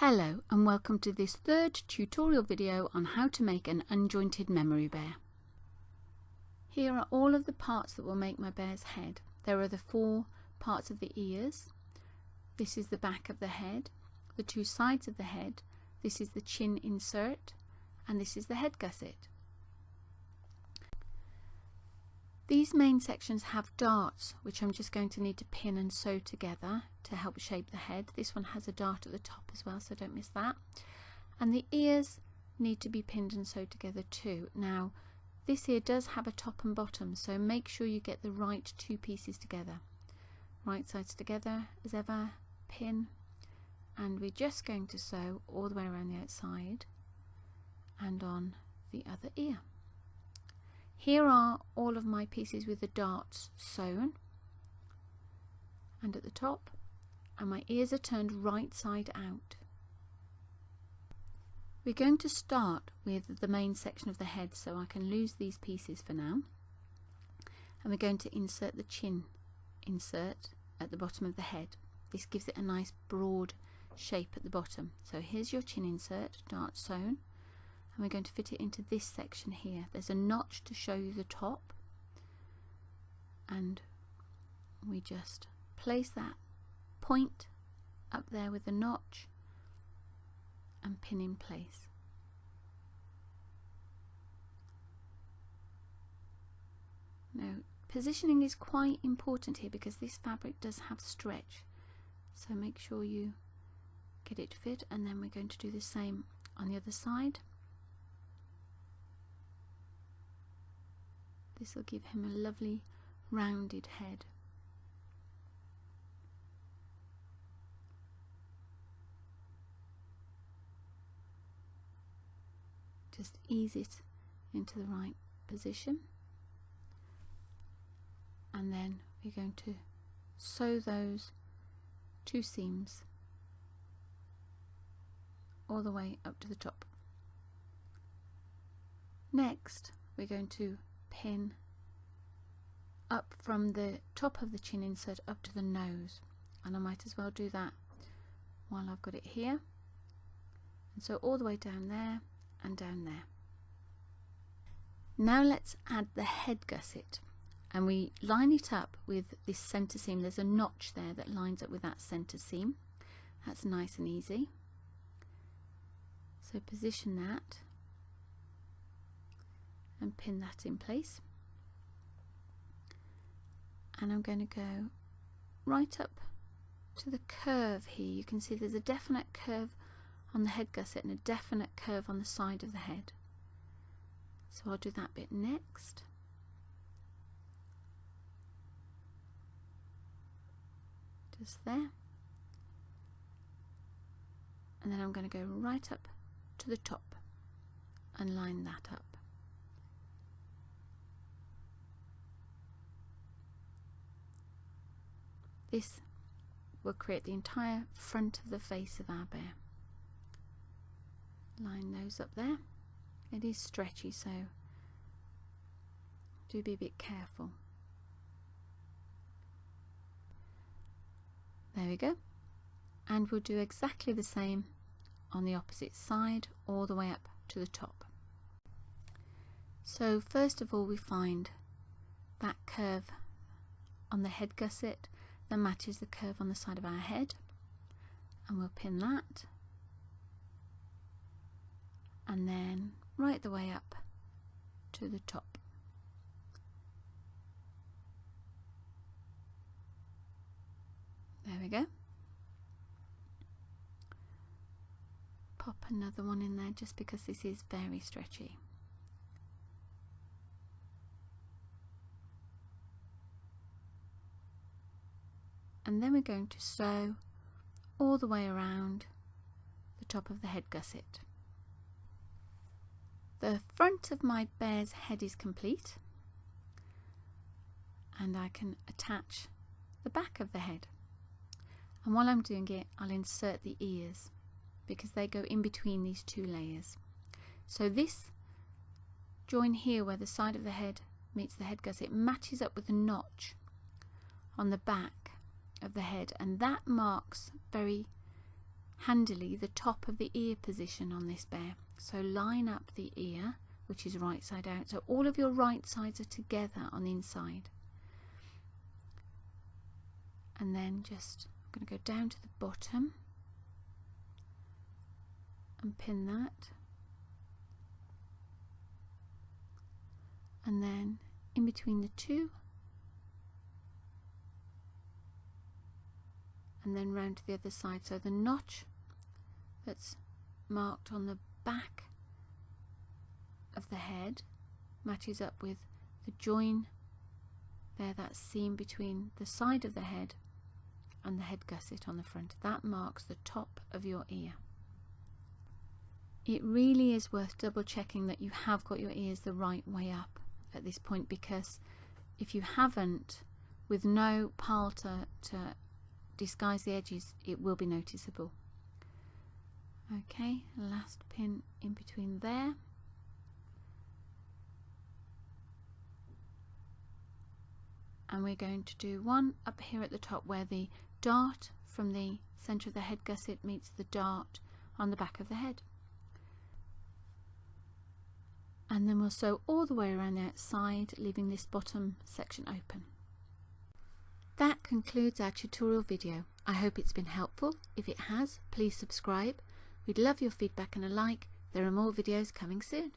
Hello and welcome to this third tutorial video on how to make an unjointed memory bear. Here are all of the parts that will make my bear's head. There are the 4 parts of the ears. This is the back of the head, the 2 sides of the head, this is the chin insert, and this is the head gusset. These main sections have darts, which I'm just going to need to pin and sew together to help shape the head. This one has a dart at the top as well, so don't miss that. And the ears need to be pinned and sewed together too. Now, this ear does have a top and bottom, so make sure you get the right 2 pieces together. Right sides together as ever, pin, and we're just going to sew all the way around the outside and on the other ear. Here are all of my pieces with the darts sewn and at the top, and my ears are turned right side out. We're going to start with the main section of the head, so I can lose these pieces for now, and we're going to insert the chin insert at the bottom of the head. This gives it a nice broad shape at the bottom. So here's your chin insert, dart sewn, and we're going to fit it into this section here. There's a notch to show you the top, and we just place that point up there with the notch and pin in place. Now, positioning is quite important here because this fabric does have stretch, so make sure you get it to fit, and then we're going to do the same on the other side. This will give him a lovely rounded head. Just ease it into the right position, and then we're going to sew those 2 seams all the way up to the top. Next, we're going to pin up from the top of the chin insert up to the nose, and I might as well do that while I've got it here, and so all the way down there and down there. Now let's add the head gusset, and we line it up with this center seam. There's a notch there that lines up with that center seam. That's nice and easy. So position that and pin that in place, and I'm going to go right up to the curve here. You can see there's a definite curve on the head gusset and a definite curve on the side of the head, so I'll do that bit next. Just there, and then I'm going to go right up to the top and line that up. This will create the entire front of the face of our bear. Line those up there. It is stretchy, so do be a bit careful. There we go. And we'll do exactly the same on the opposite side all the way up to the top. So first of all, we find that curve on the head gusset that matches the curve on the side of our head, and we'll pin that, and then right the way up to the top. There we go. Pop another one in there just because this is very stretchy. And then we're going to sew all the way around the top of the head gusset. The front of my bear's head is complete, and I can attach the back of the head. And while I'm doing it, I'll insert the ears because they go in between these 2 layers. So this join here where the side of the head meets the head gusset matches up with the notch on the back of the head, and that marks very handily the top of the ear position on this bear. So line up the ear, which is right side out, so all of your right sides are together on the inside. And then just, I'm going to go down to the bottom and pin that, and then in between the two, and then round to the other side, so the notch that's marked on the back of the head matches up with the join there, that seam between the side of the head and the head gusset on the front. That marks the top of your ear. It really is worth double checking that you have got your ears the right way up at this point, because if you haven't, with no pile to disguise the edges, it will be noticeable. Okay, last pin in between there. And we're going to do one up here at the top where the dart from the centre of the head gusset meets the dart on the back of the head. And then we'll sew all the way around the outside, leaving this bottom section open. That concludes our tutorial video. I hope it's been helpful. If it has, please subscribe. We'd love your feedback and a like. There are more videos coming soon.